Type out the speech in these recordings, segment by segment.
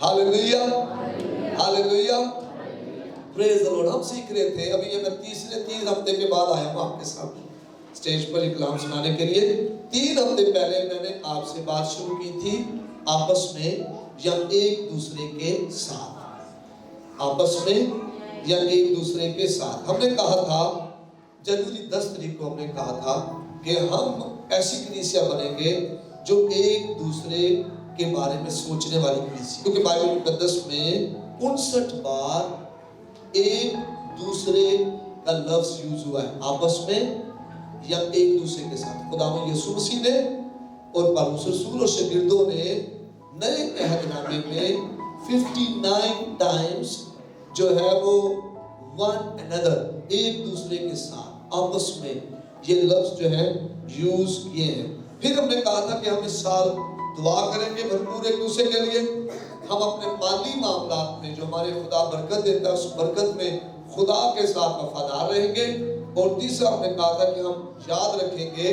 Hallelujah, hallelujah, praise the Lord. हम सीख रहे थे, अभी ये मैं तीन हफ्ते के बाद आया हूँ आपके सामने स्टेज पर कलाम सुनाने के लिए। 3 हफ्ते पहले मैंने आपसे बात शुरू की थी आपस में या एक दूसरे के साथ, आपस में या एक दूसरे के साथ। हमने कहा था जनवरी 10 तारीख को हमने कहा था कि हम ऐसी कलीसिया बनेंगे जो एक दूसरे के बारे में सोचने वाली कलीसिया, क्योंकि बाइबल मुकद्दस में 59 बार एक दूसरे का लफ्ज यूज हुआ है, आपस में या एक दूसरे के साथ। खुदावंद यीशु मसीह ने और पौलुस रसूल और शागिर्दों ने नए अहदनामे में 59 टाइम्स जो है वो वन अनदर, एक दूसरे के साथ, आपस में ये लफ्ज जो है यूज किए हैं। फिर हमने कहा था कि हम इस साल दुआ करेंगे भरपूर एक दूसरे के लिए। हम अपने माली मामलात में जो हमारे खुदा बरकत देता है उस बरकत में खुदा के साथ वफादार रहेंगे। और तीसरा हमने कहा था कि हम याद रखेंगे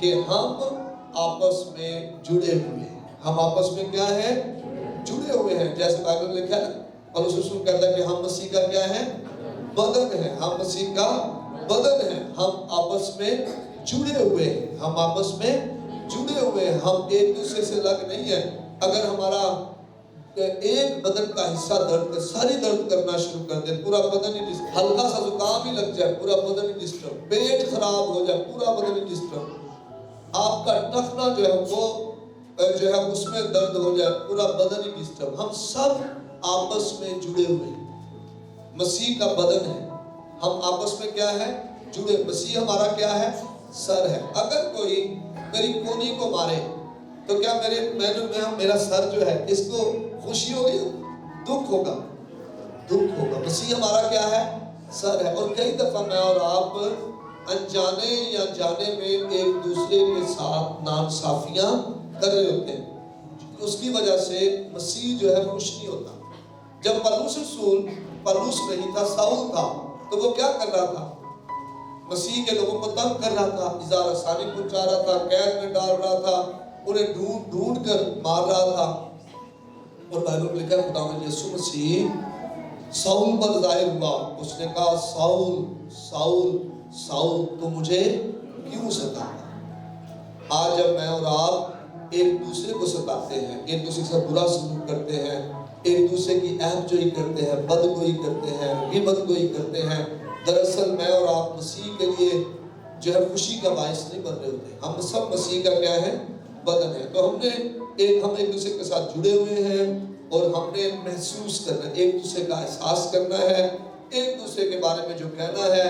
कि हम आपस में जुड़े हुए हैं। हम आपस में क्या है? जुड़े हुए हैं। जैसे बाइबल में लिखा है ना, पौलुस रसूल कहता है कि हम मसीह का क्या है? बदन है। हम मसीह का बदन है। हम आपस में जुड़े हुए हैं। हम आपस में जुड़े हुए हैं। हम एक दूसरे से अलग नहीं है। अगर हमारा एक बदन का हिस्सा दर्द कर, सारी दर्द करना शुरू कर दे, पूरा बदन ही डिस्टर्ब, हल्का सा जुकाम ही लग जाए, पूरा बदन ही डिस्टर्ब, पेट खराब हो जाए, पूरा बदन ही डिस्टर्ब, आपका टखना जो है वो जो है उसमें दर्द हो जाए, पूरा बदन ही डिस्टर्ब। हम सब आपस में जुड़े हुए हैं। मसीह का बदन है। हम आपस में क्या है? जुड़े। मसीह हमारा क्या है? सर है। अगर कोई मेरी कोनी को मारे तो क्या मेरा सर जो है इसको खुशी होगी? दुख होगा, दुख होगा। मसीह हमारा क्या है? सर है। और कई दफा मैं और आप अनजाने या जाने में एक दूसरे के साथ नाइंसाफियां कर रहे होते हैं। उसकी वजह से मसीह जो है खुश नहीं होता। जब पौलुस नहीं था, साउल था, तो वो क्या कर रहा था? मसीह के लोगों को तंग कर रहा था, इज़ार आसानी पहुंचा रहा था, कैद में डाल रहा था, उन्हें ढूंढ कर मार रहा था। और बाइबल में लिखा है खुदावंद यीशु मसीह साउल पर ज़ाहिर हुआ। उसने कहा, साउल साउल साउल तो मुझे क्यों सताता? आज जब मैं और आप एक दूसरे को सताते हैं, एक दूसरे से बुरा सलूक करते हैं, एक दूसरे की ऐबजोई करते हैं, बदगोई करते हैं, गिबतगोई करते हैं, दरअसल मैं और आप मसीह के लिए जो है खुशी का बायस नहीं बन रहे होते। हम सब मसीह का क्या है? बदन है। तो हम एक दूसरे के साथ जुड़े हुए हैं और हमने महसूस करना, एक दूसरे का एहसास करना है, एक दूसरे के बारे में जो कहना है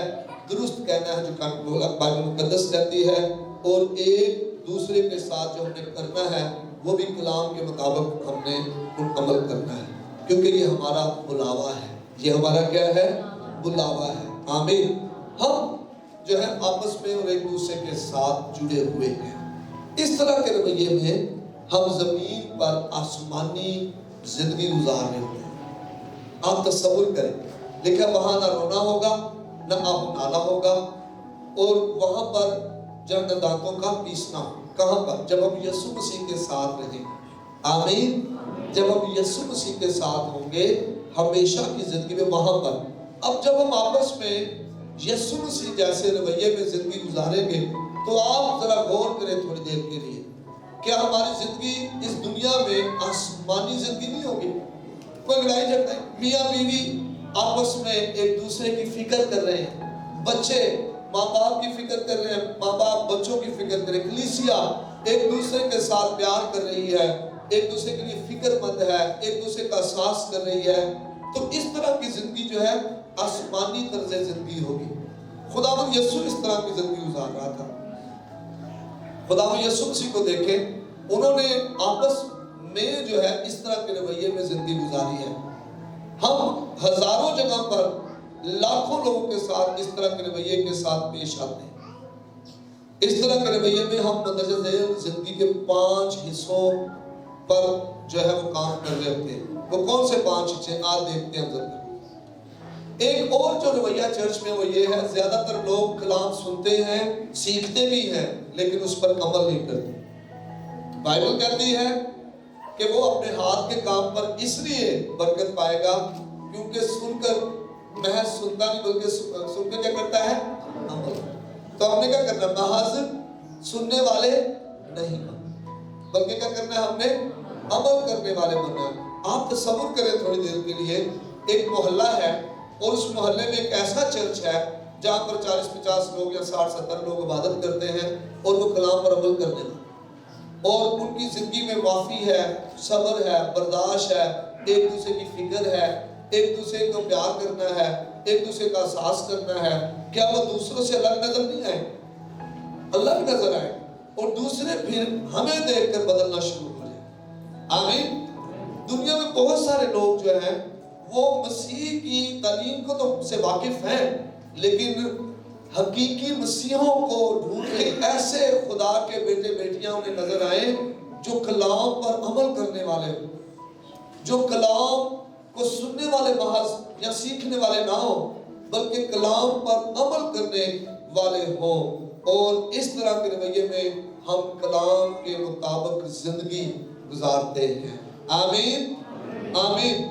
दुरुस्त कहना है, जो बाइबल मुकद्दस कहती है, और एक दूसरे के साथ जो हमने करना है वो भी कलाम के मुताबिक हमने अमल करना है, क्योंकि ये हमारा बुलावा है। ये हमारा क्या है? बुलावा है। आमीन। हम जो है आपस में और एक दूसरे के साथ जुड़े हुए हैं। इस तरह के रवैये में हम जमीन पर आसमानी जिंदगी गुजार रहे होते हैं। आप तसव्वुर करें, लिखा वहां ना रोना होगा ना आह नाला होगा, और वहां पर जब न दांतों का पीसना हो। कहां पर? जब हम यीशु मसीह के साथ रहें। आमीन। जब हम यीशु मसीह के साथ होंगे हमेशा की जिंदगी में, वहां पर। अब जब हम आपस में यीशु मसीह जैसे रवैये में जिंदगी गुजारेंगे तो आप जरा गौर करें थोड़ी देर के लिए, क्या हमारी जिंदगी इस दुनिया में आसमानी जिंदगी नहीं होगी? कोई लड़ाई झगड़ा, मियाँ बीवी आपस में एक दूसरे की फिक्र कर रहे हैं, बच्चे माँ बाप की फिक्र कर रहे हैं, माँ बाप बच्चों की फिक्र कर रहे हैं, कलीसिया एक दूसरे के साथ प्यार कर रही है, एक दूसरे के लिए फिक्रमंद है, एक दूसरे का एहसास कर रही है। तो इस तरह की जिंदगी जो है आसमानी तर्ज जिंदगी होगी। खुदावंद यीशु इस तरह की जिंदगी गुजार रहा था। खुदावंद यीशु मसीह को देखें, उन्होंने आपस में जो है इस तरह के रवैये में जिंदगी गुजारी है। हम हजारों जगह पर लाखों लोगों के साथ इस तरह के रवैये के साथ पेश आते हैं। इस तरह के रवैये में हम मंदरजा झेल जिंदगी के 5 हिस्सों पर जो है वो काम कर रहे होते हैं। वो कौन से 5 हिस्से? आज देखते हैं जरा। एक और जो रवैया चर्च में वो ये है, ज्यादातर लोग कलाम सुनते हैं, सीखते भी हैं, लेकिन उस पर अमल नहीं करते। बाइबल कहती है کہ وہ اپنے ہاتھ کے کام پر اس لیے برکت پائے گا کیونکہ سن کر محض سنتا نہیں بلکہ سن کے کیا کرتا ہے؟ عمل۔ تو ہم نے کیا کرنا؟ محض سننے والے نہیں بلکہ کیا کرنا ہے؟ ہم نے عمل کرنے والے بننا ہے۔ آپ تصور کریں تھوڑی دیر کے لیے، ایک محلہ ہے اور اس محلے میں ایک ایسا چرچ ہے جہاں پر 40-50 لوگ یا 60-70 لوگ عبادت کرتے ہیں اور وہ کلام پر عمل کرنے والے، اور ان کی زندگی میں معافی ہے، صبر ہے، برداشت ہے، ایک دوسرے کی فکر ہے، ایک دوسرے کو پیار کرنا ہے، ایک دوسرے کا احساس کرنا ہے۔ کیا وہ دوسروں سے الگ نظر نہیں آئے؟ الگ نظر آئے، اور دوسرے پھر ہمیں دیکھ کر بدلنا شروع ہو جائے۔ آمین۔ دنیا میں بہت سارے لوگ جو ہیں وہ مسیح کی تعلیم کو تو سے واقف ہیں، لیکن حقیقی مسیحوں کو ڈھونڈ کے ایسے خدا کے بیٹے بیٹیاں انہیں نظر آئیں جو کلام پر عمل کرنے والے ہوں، جو کلام کو سننے والے محض یا سیکھنے والے نہ ہوں بلکہ کلام پر عمل کرنے والے ہوں، اور اس طرح کے رویے میں ہم کلام کے مطابق زندگی گزارتے ہیں۔ آمین آمین۔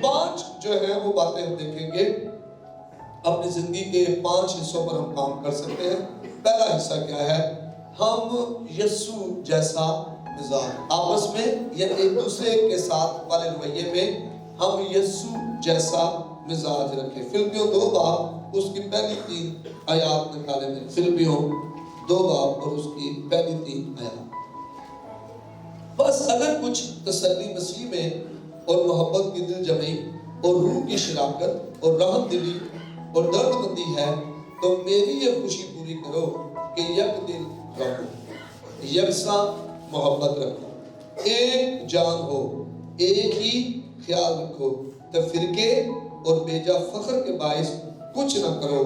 5 جو ہیں وہ باتیں ہم دیکھیں گے، اپنی زندگی کے 5 حصوں پر ہم کام کر سکتے ہیں۔ پہلا حصہ کیا ہے؟ ہم یسوع جیسا مزاج، آپس میں یا ایک دوسرے کے ساتھ والے رویے میں ہم یسوع جیسا مزاج رکھیں۔ فلپیوں 2 باب اس کی پہلی 3 آیات نکالے میں، فلپیوں 2 باب اور اس کی پہلی 3 آیات۔ بس اگر کچھ تسلی مسیح میں اور محبت کی دل جمعی اور روح کی شراکت اور رحم دلی اور درد مندی ہے تو میری یہ خوشی پوری کرو کہ یک دل رہو، یکساں محبت رکھو، ایک جان ہو، ایک ہی خیال رکھو، تفرقے اور بیجا فخر کے باعث کچھ نہ کرو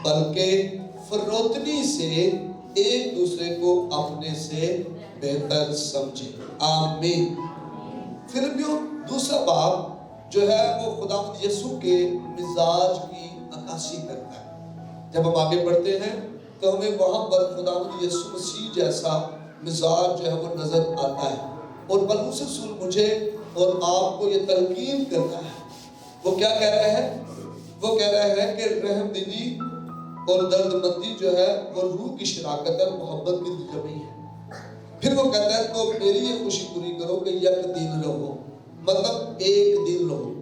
بلکہ فروتنی سے ایک دوسرے کو اپنے سے بہتر سمجھے۔ آمین۔ فلپیوں 2 باب جو ہے وہ خداوند یسوع کے مزاج کی عکاسی کرتا ہے۔ جب ہم آگے بڑھتے ہیں تو ہمیں وہاں پر خداوند یسوع مسیح جیسا مزاج جو ہے وہ نظر آتا ہے، اور پولس رسول مجھے اور آپ کو یہ تلقین کرتا ہے۔ وہ کیا کہہ رہا ہے؟ وہ کہہ رہا ہے کہ رحم دلی اور درد مندی جو ہے وہ روح کی شراکت اور محبت کی جمعی ہے۔ پھر وہ کہتا ہے تو میری یہ خوشی پوری کرو کہ یک دل رہو، مطلب ایک دل رہو۔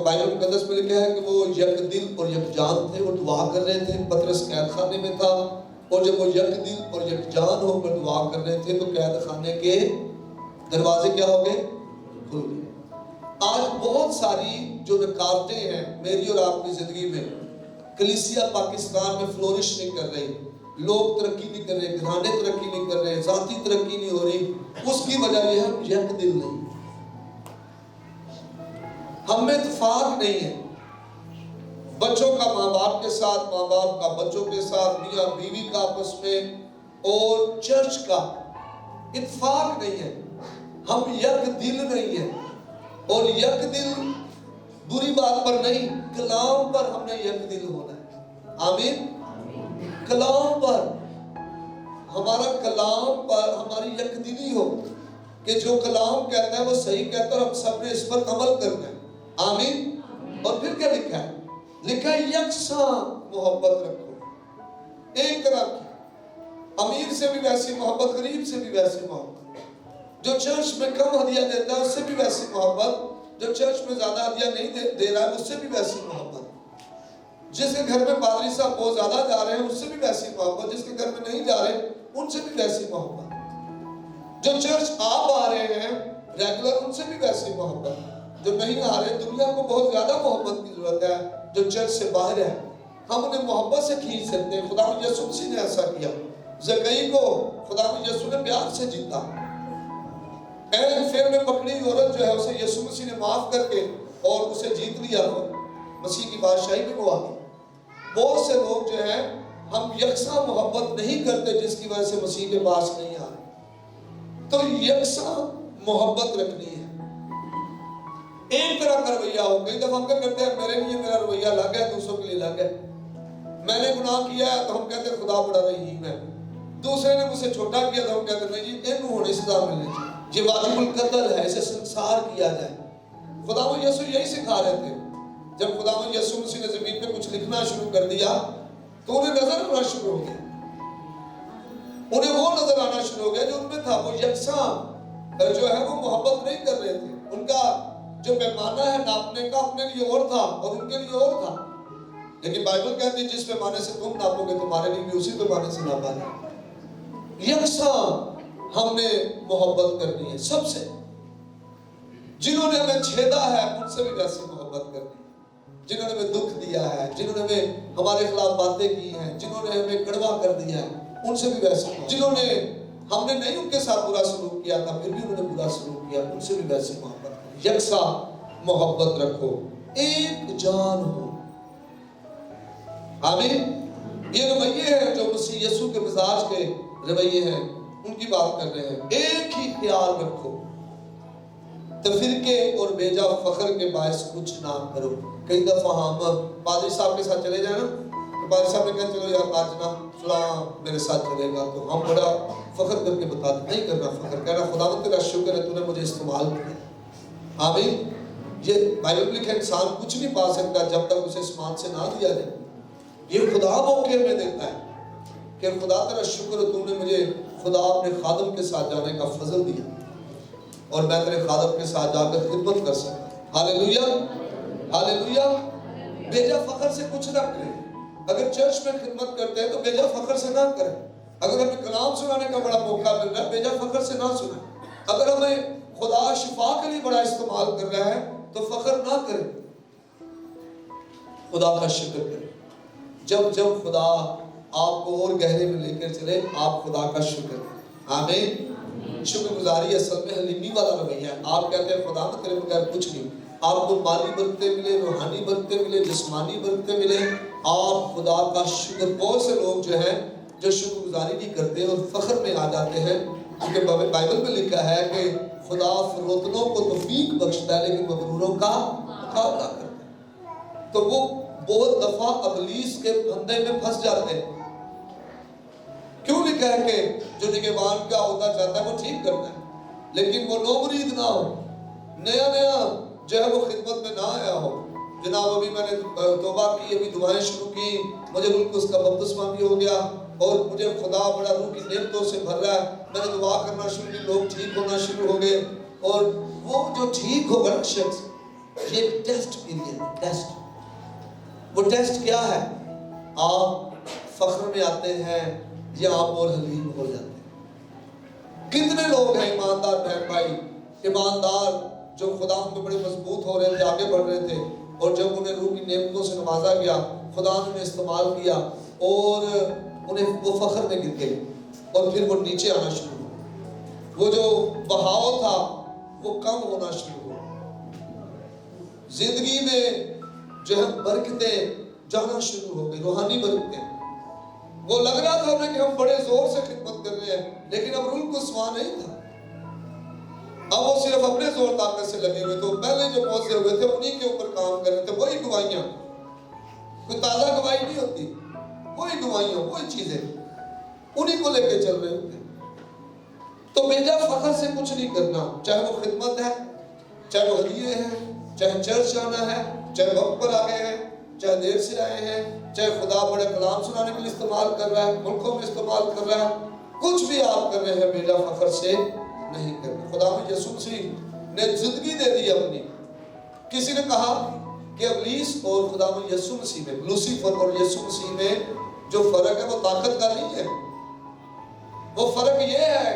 بائبل مقدس میں لکھا ہے کہ وہ یک دل اور یک جان تھے اور دعا کر رہے تھے۔ پطرس قید خانے میں تھا، اور جب وہ یک دل اور یک جان ہو کر دعا کر رہے تھے تو قید خانے کے دروازے کیا ہو گئے؟ کھل گئے۔ آج بہت ساری جو رکاوٹیں ہیں میری اور آپ کی زندگی میں، کلیسیا پاکستان میں فلورش نہیں کر رہی، لوگ ترقی نہیں کر رہے، گھرانے ترقی نہیں کر رہے، ذاتی ترقی نہیں ہو رہی، اس کی وجہ یہ ہم یک دل نہیں، ہم میں اتفاق نہیں ہے۔ بچوں کا ماں باپ کے ساتھ، ماں باپ کا بچوں کے ساتھ، میاں بیوی کا آپس میں، اور چرچ کا اتفاق نہیں ہے، ہم یک دل نہیں ہے۔ اور یک دل بری بات پر نہیں، کلام پر ہم نے یک دل ہونا ہے۔ آمین۔ کلام پر، ہمارا کلام پر ہماری یک دلی ہو کہ جو کلام کہتا ہے وہ صحیح کہتا ہے اور ہم سب نے اس پر عمل کرنا ہے۔ آمین۔ اور پھر کیا لکھا ہے؟ لکھا ہے یکساں محبت رکھو، ایک طرح کی، امیر سے بھی ویسی محبت، غریب سے بھی ویسی محبت، جو چرچ میں کم ہدیہ دیتا ہے اس سے بھی ویسی محبت، جو چرچ میں زیادہ ہدیہ نہیں دے رہا ہے اس سے بھی ویسی محبت، جس کے گھر میں پادری صاحب بہت زیادہ جا رہے ہیں اس سے بھی ویسی محبت، جس کے گھر میں نہیں جا رہے ان سے بھی ویسی محبت، جو چرچ آپ آ رہے ہیں ریگولر ان سے بھی ویسی محبت، جو نہیں آ رہے۔ دنیا کو بہت زیادہ محبت کی ضرورت ہے جو چرچ سے باہر ہے، ہم انہیں محبت سے کھینچ سکتے ہیں۔ خدا یسوع مسیح نے ایسا کیا، زکئی کو خدا یسوع نے پیار سے جیتا، این فیر میں پکڑی عورت جو ہے اسے یسوع مسیح نے معاف کر کے اور اسے جیت لیا، مسیح کی بادشاہی میں وہ آ گئی۔ بہت سے لوگ جو ہیں ہم یکساں محبت نہیں کرتے جس کی وجہ سے مسیح کے پاس نہیں آ رہے۔ تو یکساں محبت رکھنی ہے، ایک طرح کا رویہ ہو۔ کئی دفعہ ہم کیا کرتے ہیں، میرے لیے میرا رویہ الگ ہے، دوسروں کے لیے الگ ہے۔ میں نے گناہ کیا ہے تو ہم کہتے ہیں خدا بڑا رحیم ہے، دوسرے نے مجھ سے چھوٹا کیا تو ہم کہتے ہیں نہیں جی ان ہونے سزا ملنی چاہیے۔ یہ वाजिबुल कत्ल है, इसे संसार किया जाए। खुदावंद यीशु यही सिखा रहे थे। जब खुदावंद यीशु मसीह ने जमीन पे कुछ लिखना शुरू कर दिया तो उन्हें नजर आना शुरू हो गया, उन्हें वो नजर आना शुरू हो गया जो उनमें था। वो यकसा जो है वो मोहब्बत नहीं कर रहे थे। उनका जो पैमाना है नापने का अपने लिए और था और उनके लिए और था। लेकिन बाइबल कहती है जिस पैमाने से तुम नापोगे तुम्हारे लिए भी उसी पैमाने से नापा जाए। यकसा हमने मोहब्बत करनी है सबसे। जिन्होंने हमें छेदा है उनसे भी वैसी मोहब्बत करनी है। जिन्होंने हमें दुख दिया है, जिन्होंने हमें हमारे खिलाफ बातें की हैं, जिन्होंने हमें कड़वा कर दिया है, उनसे भी वैसे, जिन्होंने हमने नहीं उनके साथ बुरा सलूक किया था फिर भी उन्होंने बुरा सलूक किया, उनसे भी वैसी मोहब्बत। यकसा मोहब्बत रखो, एक जान हो। आमीन। ये रवैये हैं जो मसीह यीशु के मिजाज के रवैये हैं, उनकी बात कर रहे हैं। एक ही ख्याल रखो, तफरीके और बेजा फखर के बायस कुछ ना करो। कई दफा हम पादरी साहब के साथ चले जाए ना, तो पादरी साहब ने कहा चलो यार आज ना फलां मेरे साथ चलेगा, तो हम बड़ा फखर करके बता दें नहीं करना फखर, कहना खुदावंद तेरा शुक्र है तूने मुझे इस्तेमाल किया। आमीन। ये बाइबल लिखा इंसान कुछ नहीं पा सकता जब तक उसे आसमान से ना दिया जाए। ये खुदा मौके में देता है कि खुदा तेरा शुक्र तुमने मुझे खुदा अपने खादम के साथ जाने का फजल दिया और मैं तेरे खादम के साथ जाकर खिदमत कर सकता। Hallelujah, hallelujah. बेजा फखर से कुछ ना करें। अगर चर्च में खिदमत करते हैं तो बेजा फखर से ना करें। अगर हमें कलाम सुनाने का बड़ा मौका मिल रहा है बेजा फखर से ना सुनाएं। अगर हमें खुदा शिफा के लिए बड़ा इस्तेमाल कर रहा है तो फखर ना करें, खुदा का शुक्र करें। जब जब खुदा आपको और गहरे में लेकर चले आप खुदा का शुक्र करें। आमीन। शुक्रगुजारी असल में हलीमी वाला रवैया है। आप कहते हैं खुदा में तेरे बगैर कुछ नहीं, आपको माली बरकतें मिले, रूहानी बरकतें मिले, जिस्मानी बरकतें मिले, आप खुदा का शुक्र। बहुत से लोग जो हैं जो शुक्रगुजारी नहीं करते और फख्र में आ जाते हैं, क्योंकि बाइबल में लिखा है कि खुदा फरोतनों को तौफीक बख्शता है लेकिन मगरूरों का मुकाबला करता है। तो वो बहुत दफा अबलीस के फंदे में फंस जाते हैं। क्यों लिखा है कि जो निगहबान का होता चाहता है वो ठीक करता है लेकिन वो नौमुरीद ना हो, नया नया जो है वो खिदमत में ना आया हो। जनाब अभी मैंने तौबा की, अभी दुआएं शुरू की, मुझे रूह उसका बपतिस्मा भी हो गया और मुझे खुदा बड़ा रूह की नेमतों से भर रहा है। मैंने दुआ करना शुरू की, लोग ठीक होना शुरू हो गए और वो जो ठीक होगा ना शख्स, ये टेस्ट पीरियड है। टेस्ट, वो टेस्ट क्या है? आप फख्र में आते हैं या आप और हलीम हो जाते हैं। कितने लोग हैं ईमानदार बहन भाई, ईमानदार जो खुदा में बड़े मजबूत हो रहे थे, आगे बढ़ रहे थे और जब उन्हें रूह की नेमतों से नवाजा गया, खुदा ने उन्हें इस्तेमाल किया और उन्हें वो फख्र में गिर गए और फिर वो नीचे आना शुरू हुआ। वो जो बहाव था वो कम होना शुरू हुआ। जिंदगी में जो है बरकतें जाना शुरू हो गई, रूहानी बरकतें। वो लग रहा था हमें कि हम बड़े जोर से खिदमत कर रहे हैं लेकिन अब रूह को समा नहीं था। अब वो सिर्फ अपने जोर ताकत से लगे हुए थे। पहले जो पहुंचे हुए थे उन्हीं के ऊपर काम कर रहे थे। वही गवाहियां, कोई ताजा गवाही नहीं होती, वही गवाहियां, वही चीजें उन्हीं को लेके चल रहे होते। तो बेजा फखर से कुछ नहीं करना, चाहे वो खिदमत है, चाहे वो हदीये है, चाहे चर्च जाना है, चाहे वक्त पर आ गए हैं, चाहे देर से आए हैं, चाहे खुदा बड़े कलाम सुनाने के लिए इस्तेमाल कर रहा है, मुल्कों में इस्तेमाल कर रहा है, कुछ भी आप कर रहे हैं बेजा फखर से नहीं करना। खुदा में यीशु मसीह ने जिंदगी दे दी अपनी। किसी ने कहा कि इब्लीस और खुदा में यीशु मसीह में, लूसीफर और यीशु मसीह में जो फर्क है वो ताकत का नहीं है। वो फर्क ये है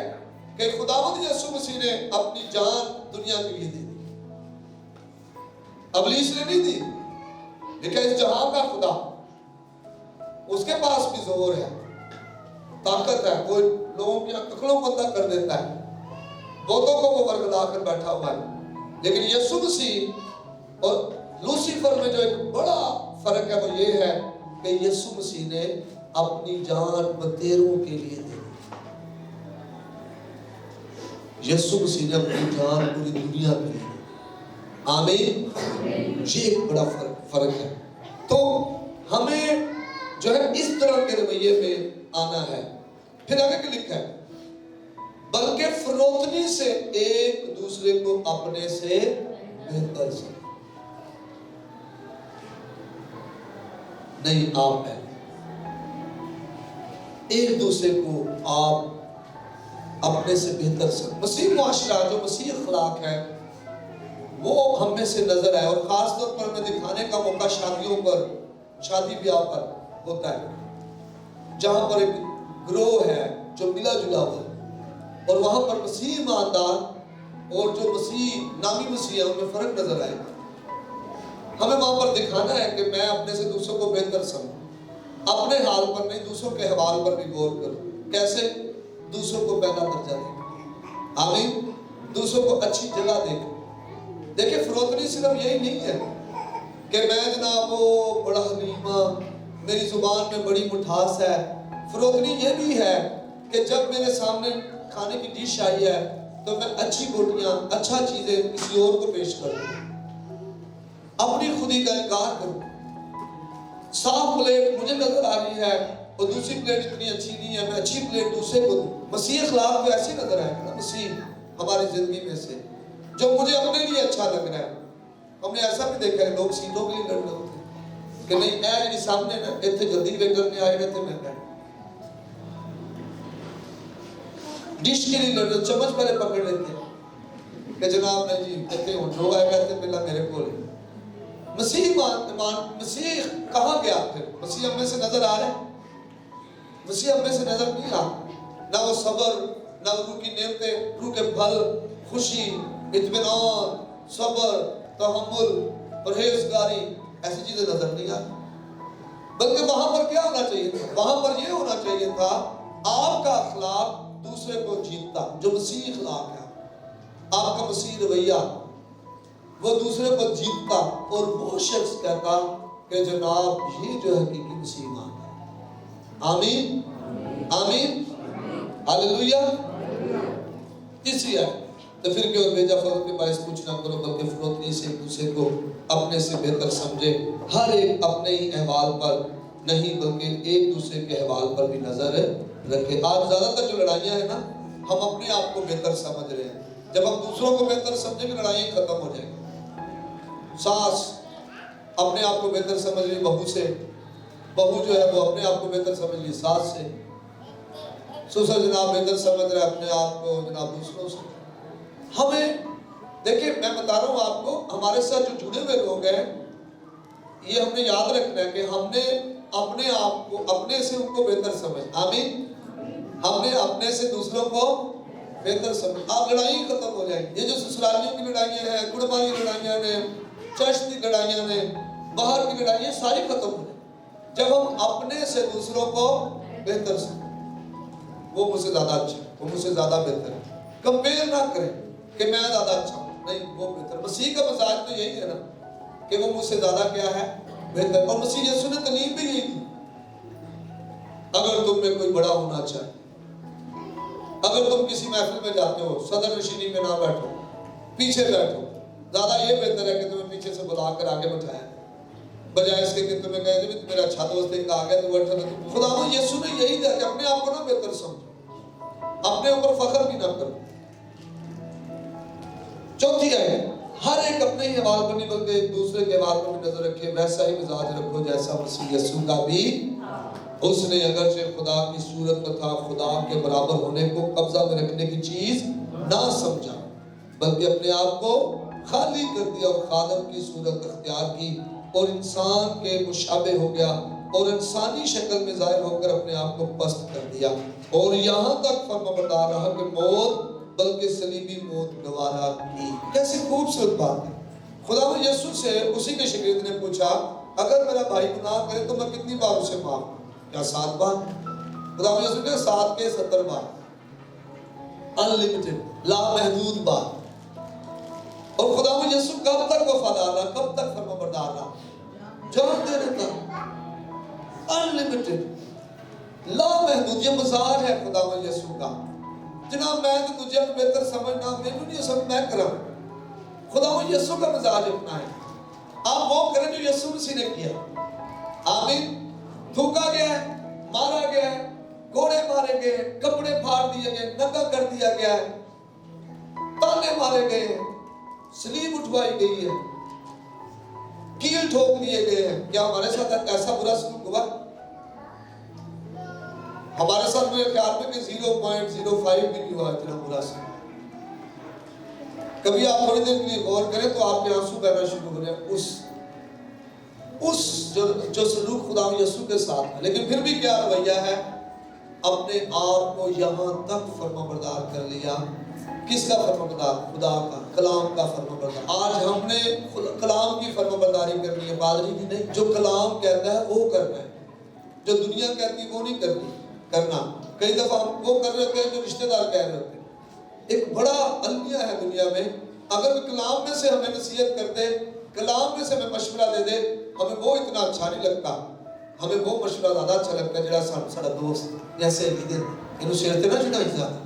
कि खुदावंद यीशु मसीह ने अपनी जान दुनिया के लिए दे दी, इब्लीस ने नहीं दी। देखिए इस जहां का खुदा, उसके पास भी जोर है, ताकत है, कोई लोगों की अकलों को अंधा कर देता है, बहुतों को वो बरगला कर बैठा हुआ है। लेकिन यीशु मसीह और लूसीफर में जो एक बड़ा फर्क है वो ये है कि यीशु मसीह ने अपनी जान बतेरों के लिए दी। यीशु मसीह ने अपनी जान पूरी दुनिया के लिए। आमीन। ये एक बड़ा फर्क है। तो हमें जो है इस तरह के रवैये में आना है। फिर आगे क्या लिखा है? बल्कि फरोतनी से एक दूसरे को अपने से बेहतर समझो। नहीं, आप पहले एक दूसरे को आप अपने से बेहतर समझो। मसीह मुआशरा जो मसीह अखलाक है वो हम में से नजर आए, और खास तौर पर हमें दिखाने का मौका शादियों पर, शादी ब्याह पर होता है, जहां पर एक ग्रोह है जो मिला जुला हुआ है, और वहां पर मसीह ईमानदार और जो मसीह नामी मसीह है उनमें फर्क नजर आएगा। हमें वहां पर दिखाना है कि मैं अपने से दूसरों को बेहतर समझूं, अपने हाल पर नहीं दूसरों के हवाल पर भी गौर करूं। कैसे? दूसरों को पहला दर्जा दें, आमीन, दूसरों को अच्छी जगह दें। देखिए फरोतनी सिर्फ यही नहीं है कि मैं जनाब वो बड़ा हलीमा, मेरी जुबान में बड़ी मिठास है। फरोतनी ये भी है कि जब मेरे सामने खाने की डिश आई है तो मैं अच्छी बोटियां, अच्छा चीजें किसी और को पेश करूं, अपनी खुदी का इनकार करूं। साफ प्लेट मुझे नजर आ रही है और दूसरी प्लेट इतनी अच्छी नहीं है, मैं अच्छी प्लेट दूसरे को दूं। मसीह अखलाक तो ऐसे नजर आएगा ना मसीह हमारी जिंदगी में से, जो मुझे अपने लिए अच्छा लग रहा है। हमने ऐसा भी देखा है लोग सीटों के लिए लड़ रहे होते कि नहीं ऐ जी सामने ना इतने जल्दी वे करने आए थे, मैं बैठ डिश के लिए लड़ रहे, चम्मच पहले पकड़ लेते हैं कि जनाब नहीं जी कहते हो लोग आए कहते पहला मेरे को ले। मसीह मसीह कहाँ गया फिर? मसीह हमें से नजर आ रहा है? मसीह हमें से नजर नहीं आ, ना वो सबर, ना रूह की नेमतें, रूह के फल, खुशी, इत्मीनान, सबर, तहम्मुल, परहेजगारी, ऐसी चीजें नजर नहीं आती। बल्कि वहां पर क्या होना चाहिए था? वहां पर यह होना चाहिए था आपका अखलाक दूसरे को जीतता, जो मसीह अखलाक है, आपका मसीह रवैया वो दूसरे को जीतता, और वो शख्स कहता कि जनाब ये जो हकीकी मसीह ईमान है। आमीन, आमीन, हालेलुया। तीसरी है तो फिर क्यों भेजा फरोख्त के बायस कुछ ना करो, बल्कि फरोख्ती से एक दूसरे को अपने से बेहतर समझे। हर एक अपने ही अहवाल पर नहीं बल्कि एक दूसरे के अहवाल पर भी नजर रखे। आज ज्यादातर जो लड़ाइयाँ हैं ना, हम अपने आप को बेहतर समझ रहे हैं। जब हम दूसरों को बेहतर समझेंगे लड़ाइयाँ खत्म हो जाएंगी। सास अपने आप को बेहतर समझ रही बहू से, बहू जो है वो अपने आप को बेहतर समझ रही सास से, ससुर जनाब बेहतर समझ रहे अपने आप को जनाब दूसरों से। हमें देखिए मैं बता रहा हूँ आपको, हमारे साथ जो जुड़े हुए लोग हैं ये हमने याद रखना है कि हमने अपने आप को अपने से उनको बेहतर समझ, आमीन, हमने अपने से दूसरों को बेहतर समझ। आप लड़ाई खत्म हो जाएगी। ये जो ससुरालियों की लड़ाइयाँ हैं, कुड़मा की लड़ाइयाँ ने, चर्च की लड़ाइयाँ ने, बाहर की लड़ाइयाँ सारी खत्म हो जाएगी जब हम अपने से दूसरों को बेहतर समझ। वो मुझसे ज्यादा अच्छा, वो मुझसे ज्यादा बेहतर है। कंपेयर ना करें कि मैं ज्यादा अच्छा हूँ, नहीं वो बेहतर। मसीह का मजाज तो यही है ना कि वो मुझसे ज्यादा क्या है, बेहतर। और मसीह यीशु ने तालीम भी यही दी, अगर तुम में कोई बड़ा होना चाहे, अगर तुम किसी महफिल में जाते हो सदर नशीनी में ना बैठो, पीछे बैठो, ज्यादा ये बेहतर है कि तुम्हें पीछे से बुलाकर आगे बैठाया बजाय इसके कि तुम्हें कहे कि मेरा अच्छा दोस्त एक आ गया तो बैठा था। खुदावंद यीशु ने यही दिया कि अपने आप को ना बेहतर समझो, अपने ऊपर फख्र भी ना करो। चौथी है हर एक अपने ही हवाल पर नहीं बल्कि एक दूसरे के हवाल पर भी नजर रखे। वैसा ही मिजाज रखो जैसा मसीह यीशु का भी, उसने अगरचे खुदा की सूरत में था, खुदा के बराबर होने को कब्जा में रखने की चीज ना समझा, बल्कि अपने आप को खाली कर दिया और खादम की सूरत अख्तियार की और इंसान के मुशाबे हो गया और इंसानी शक्ल में जाहिर होकर अपने आप को पस्त कर दिया और यहाँ तक फर्माबरदार रहा कि मौत बल्कि सलीबी मौत गवारा की। कैसी खूबसूरत बात है। खुदा यीशु से उसी के शागिर्द ने पूछा अगर मेरा भाई गुनाह करे तो मैं कितनी बार उसे माफ करूं? क्या 7 बार? खुदा यीशु ने 7 के 70 बार, अनलिमिटेड, लामहदूद बार। और खुदा यीशु कब तक वफादार रहा, कब तक फर्माबरदार रहा? जान देने तक, अनलिमिटेड, लामहदूद। ये मज़ार है खुदा यीशु का। जनाब मैं तो तुझे बेहतर समझना, मैंने नहीं सब मैं करा। खुदा यीशु का मिजाज अपना है। आप वो करें जो यीशु मसीह ने किया। आमीन। थूका गया है, मारा गया है, کوڑے مارے گئے, کپڑے پھاڑ دیے گئے, ننگا کر دیا گیا ہے, تانے مارے گئے, سلیب اٹھوائی گئی ہے, کیل ٹھوک دیے گئے ہیں. کیا ہمارے ساتھ ایسا برا سلوک ہوا؟ ہمارے ساتھ میرے خیال میں کہ 0.05 بھی نہیں ہوا اتنا برا سلوک. کبھی آپ تھوڑی دیر کے لیے غور کریں تو آپ کے آنسو بہنا شروع ہو جائیں اس جو سلوک خدا یسوع کے ساتھ ہے. لیکن پھر بھی کیا رویہ ہے؟ اپنے آپ کو یہاں تک فرمانبردار کر لیا. کس کا فرمانبردار؟ خدا کا, کلام کا فرمانبردار. آج ہم نے کلام کی فرمانبرداری کرنی ہے, پادری کی نہیں. جو کلام کہتا ہے وہ کرنا ہے, جو دنیا کہتی ہے وہ نہیں کرنا. کئی دفعہ ہم وہ کر رہے ہیں جو رشتہ دار کہہ رہے ہوتے ہیں. ایک بڑا المیہ ہے دنیا میں, اگر کلام میں سے ہمیں نصیحت کر دے, کلام میں سے ہمیں مشورہ دے دے, ہمیں وہ اتنا اچھا نہیں لگتا. ہمیں وہ مشورہ زیادہ اچھا لگتا ہے جڑا ساڑا دوست یا سہیلی دے انہوں شیرتے نہ جڑا زیادہ.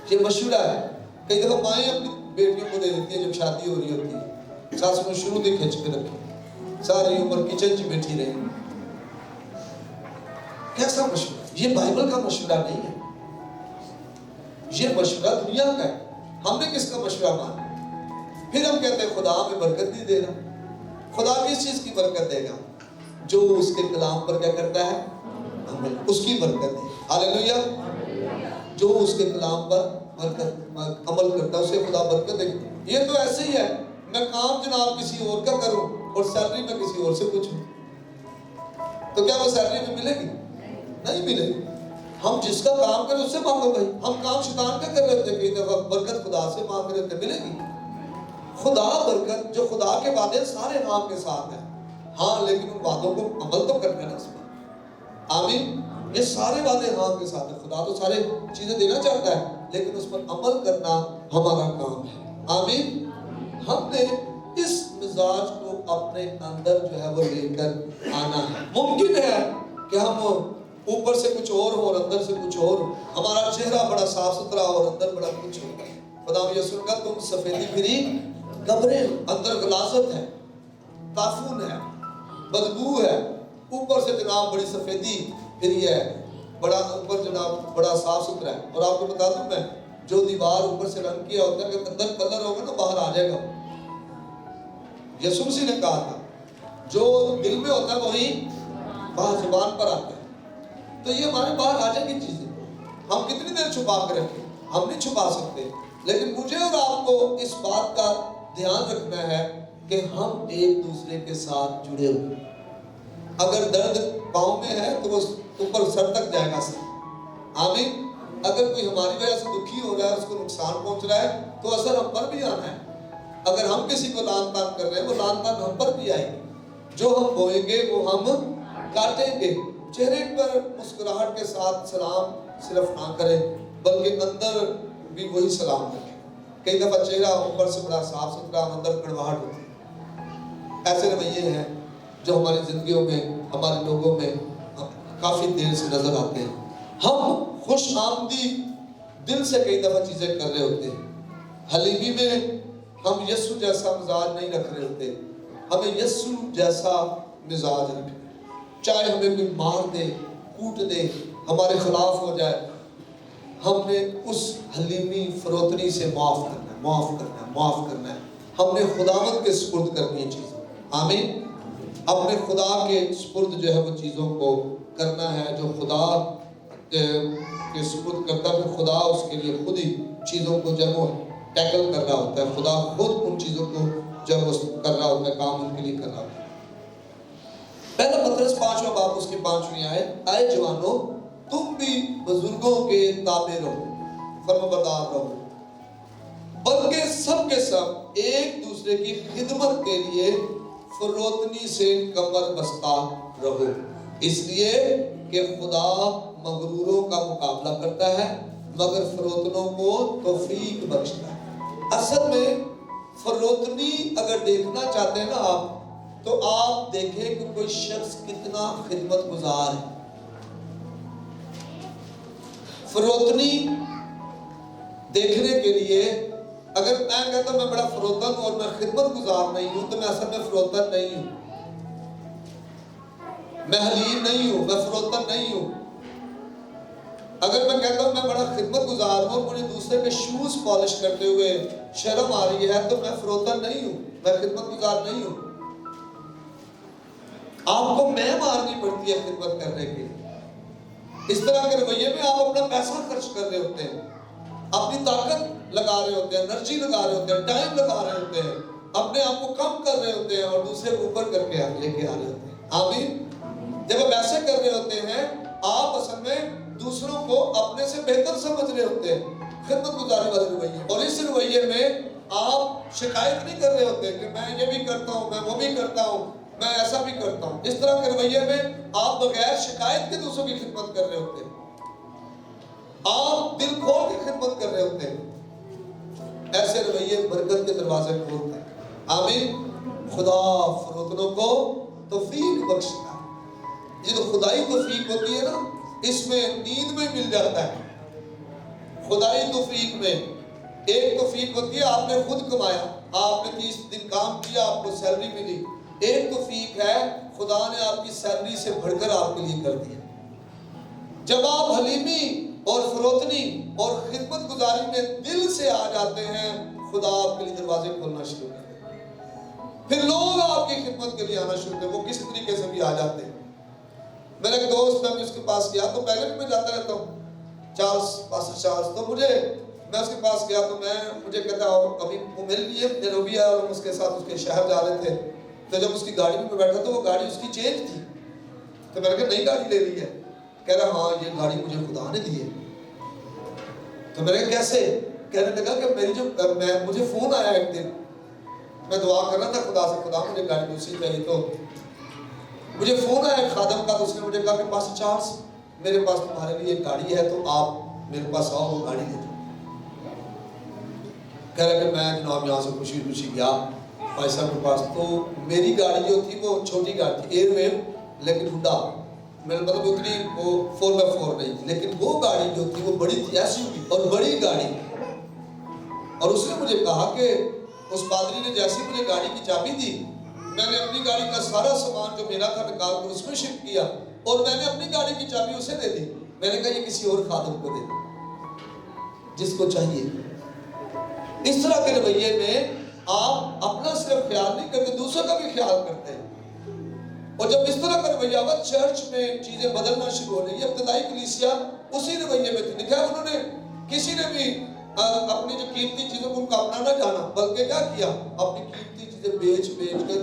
یہ مشورہ ہے. کئی دفعہ مائیں اپنی بیٹیوں کو دے دیتی ہیں جب شادی ہو رہی ہوتی ہے, ساس کو شروع سے کھینچ کے رکھی, ساری عمر کچن چ بیٹھی رہی. کیسا مشورہ؟ یہ بائبل کا مشورہ نہیں ہے, یہ مشورہ دنیا کا ہے. ہم نے کس کا مشورہ مانا؟ پھر ہم کہتے ہیں خدا ہمیں برکت نہیں دے رہا. خدا کس چیز کی برکت دے گا؟ جو اس کے کلام پر کیا کرتا ہے؟ عمل. اس کی برکت ہے. ہاللیلویہ. جو اس کے کلام پر عمل کرتا ہے اسے خدا برکت دے گا. یہ تو ایسے ہی ہے, میں کام جناب کسی اور کا کروں اور سیلری میں کسی اور سے پوچھوں, تو کیا وہ سیلری میں ملے گی؟ نہیں ملے گی. ہم جس کا کام کریں اس سے مانگو بھائی. ہم کام شیطان کا کر رہے تھے, کئی دفعہ برکت خدا سے مانگ رہے تھے, ملے گی. خدا برکت, جو خدا کے وعدے سارے ہاں کے ساتھ ہیں, ہاں لیکن ان وعدوں کو عمل تو کرنا ہے اس پر. آمین. یہ سارے وعدے ہاں کے ساتھ ہیں. خدا تو سارے چیزیں دینا چاہتا ہے, لیکن اس پر عمل کرنا ہمارا کام ہے. آمین. ہم نے اس مزاج کو اپنے اندر جو ہے وہ لے کر آنا ہے. ممکن ہے کہ ہم اوپر سے کچھ اور ہو اور اندر سے کچھ اور ہو. ہمارا چہرہ بڑا صاف ستھرا اور اندر بڑا کچھ ہو. خدا یسوع کا تم سفیدی پھری قبریں, اندر غلاظت ہے, تعفن ہے, بدبو ہے, اوپر سے جناب بڑی سفیدی پھری ہے, بڑا اوپر جناب بڑا صاف ستھرا ہے. اور آپ کو بتا دوں میں, جو دیوار اوپر سے رنگ کیا ہوتا ہے کہ اندر کلر ہوگا نا باہر آ جائے گا. یسوع مسیح نے کہا تھا جو دل میں ہوتا ہے وہی باہر زبان پر آتا ہے. تو یہ ہمارے باہر آ جائے گی چیزیں. ہم کتنی دیر چھپا کے رکھیں؟ ہم نہیں چھپا سکتے. لیکن مجھے اور آپ کو اس بات کا دھیان رکھنا ہے کہ ہم ایک دوسرے کے ساتھ جڑے ہوئے. اگر درد پاؤں میں ہے تو وہ اوپر سر تک جائے گا سر. آمین. اگر کوئی ہماری وجہ سے دکھی ہو رہا ہے, اس کو نقصان پہنچ رہا ہے, تو اثر ہم پر بھی آنا ہے. اگر ہم کسی کو لان تان کر رہے ہیں, وہ لان تان ہم پر بھی آئے گی. جو ہم بوئیں گے وہ ہم کاٹیں گے. چہرے پر مسکراہٹ کے ساتھ سلام صرف نہ کریں, بلکہ اندر بھی وہی سلام رکھیں. کئی دفعہ چہرہ اوپر سے بڑا صاف ستھرا, اندر کڑواہٹ ہوتی ہے. ایسے رویے ہیں جو ہماری زندگیوں میں, ہمارے لوگوں میں کافی دیر سے نظر آتے ہیں. ہم خوش آمدی دل سے کئی دفعہ چیزیں کر رہے ہوتے ہیں. حلیمی میں ہم یسوع جیسا مزاج نہیں رکھ رہے ہوتے. ہمیں یسوع جیسا مزاج رکھنا. چاہے ہمیں کوئی مار دے, کوٹ دے, ہمارے خلاف ہو جائے, ہم نے اس حلیمی فروتنی سے معاف کرنا ہے, معاف کرنا ہے, معاف کرنا ہے. ہم نے خداوند کے سپرد کرنی ہے چیزیں. آمین. اپنے خدا کے سپرد جو ہے وہ چیزوں کو کرنا ہے. جو خدا کے سپرد کرتا ہے, پھر خدا اس کے لیے خود ہی چیزوں کو جب وہ ٹیکل کر رہا ہوتا ہے. خدا خود ان چیزوں کو جب وہ کر رہا ہوتا ہے, کام ان کے لیے کر رہا ہوتا ہے. پہلا پترس 5واں باب اس کی 5ویں آیت, اے جوانو تم بھی بزرگوں کے تابع رہو, فرمانبردار رہو, بلکہ سب کے سب ایک دوسرے کی خدمت کے لیے فروتنی سے کمر بستہ رہو, اس لیے کہ خدا مغروروں کا مقابلہ کرتا ہے مگر فروتنوں کو توفیق بخشتا ہے. اصل میں فروتنی اگر دیکھنا چاہتے ہیں نا آپ, تو آپ دیکھیں کہ کوئی شخص کتنا خدمت گزار ہے. فروتنی دیکھنے کے لیے اگر میں کہتا ہوں میں بڑا فروتن ہوں اور میں خدمت گزار نہیں ہوں, تو میں اصل میں فروتن نہیں ہوں. میں حلیم نہیں ہوں، میں فروتن نہیں ہوں۔ اگر میں کہتا ہوں میں بڑا خدمت گزار ہوں اور مجھے دوسرے کے شوز پالش کرتے ہوئے شرم آ رہی ہے تو میں فروتن نہیں ہوں، میں خدمت گزار نہیں ہوں۔ آپ کو میں مارنی پڑتی ہے خدمت کرنے کے لیے۔ اس طرح کے رویے میں آپ اپنا پیسہ خرچ کر رہے ہوتے ہیں، اپنی طاقت لگا رہے ہوتے ہیں، انرجی لگا رہے ہوتے ہیں، ٹائم لگا رہے ہوتے ہیں، اپنے آپ کو کم کر رہے ہوتے ہیں اور دوسرے کو اوپر کر کے لے کے آ رہے ہوتے ہیں۔ آمین۔ جب آپ ایسے کر رہے ہوتے ہیں آپ اصل میں دوسروں کو اپنے سے بہتر سمجھ رہے ہوتے ہیں، خدمت گزاری والے رویے۔ اور اس رویے میں آپ شکایت نہیں کر رہے ہوتے کہ میں یہ بھی کرتا ہوں، میں وہ بھی کرتا ہوں، میں ایسا بھی کرتا ہوں۔ اس طرح کے رویے میں آپ بغیر شکایت کے دوسروں کی خدمت کر رہے ہوتے ہیں، آپ دل کھول کے خدمت کر رہے ہوتے ہیں۔ ایسے رویے برکت کے دروازے کھولتے ہیں۔ آمین۔ خدا فروتنوں کو توفیق بخشتا ہے۔ یہ جو خدائی توفیق ہوتی ہے نا، اس میں نیند میں مل جاتا ہے۔ خدائی توفیق میں ایک توفیق ہوتی ہے آپ نے خود کمایا، آپ نے 30 دن کام کیا، آپ کو سیلری ملی۔ ایک توفیق ہے خدا نے آپ کی سیلری سے بڑھ کر آپ کے لیے کر دیا۔ جب آپ حلیمی اور فروتنی اور خدمت گزاری میں دل سے آ جاتے ہیں، خدا آپ کے لیے دروازے کھولنا شروع کرتے ہیں۔ پھر لوگ آپ کی خدمت کے لیے آنا شروع کرتے ہیں، وہ کسی طریقے سے بھی آ جاتے ہیں۔ میرا ایک دوست ہے، میں اس کے پاس گیا تو پہلے بھی میں جاتا رہتا ہوں، پاسٹر چارلس، تو میں اس کے پاس گیا تو مجھے کہتا ابھی وہ میرے لیے نروبیا اور اس کے ساتھ اس کے شہر جا رہے تھے، تو جب اس کی گاڑی میں بیٹھا تو وہ گاڑی اس کی چینج تھی، تو میں نے کہا نئی گاڑی لے لی ہے؟ کہہ رہا ہاں یہ گاڑی مجھے خدا نے دی ہے۔ تو میں نے کہا کیسے؟ کہنے لگا کہ مجھے فون آیا ایک دن، میں دعا کر رہا تھا خدا سے، خدا مجھے گاڑی دوسری چاہیے، تو مجھے فون آیا خادم کا، تو اس نے مجھے کہا کہ پاسٹر چارلس میرے پاس تمہارے لیے ایک گاڑی ہے، تو آپ میرے پاس آؤ، وہ گاڑی دے دو۔ کہہ رہا کہ میں جناب یہاں سے خوشی خوشی گیا بھائی صاحب کے پاس، تو میری گاڑی جو تھی وہ چھوٹی گاڑی تھی، ایئر ویو، لیکن ہنڈا، میرا مطلب اتنی وہ 4x4 نہیں تھی، لیکن وہ گاڑی جو تھی وہ بڑی تھی، ایس یو وی اور بڑی گاڑی۔ اور اس نے مجھے کہا کہ اس پادری نے جیسی مجھے گاڑی کی چابی دی، میں نے اپنی گاڑی کا سارا سامان جو میرا تھا نکال کر اس میں شفٹ کیا، اور میں نے اپنی گاڑی کی چابی اسے دے دی۔ میں نے کہا یہ کسی اور خادم کو دے دو جس کو چاہیے۔ اس طرح کے رویے میں آپ اپنا صرف خیال نہیں کرتے، دوسروں کا بھی خیال کرتے ہیں۔ اور جب اس طرح کا رویہ ہوا، چرچ میں چیزیں بدلنا شروع ہو رہی ہے۔ ابتدائی کلیسیا اسی رویے میں تھی، دیکھا انہوں نے کسی نے بھی اپنی جو قیمتی چیزوں کو ان کا اپنا نہ جانا، بلکہ کیا کیا؟ اپنی قیمتی چیزیں بیچ کر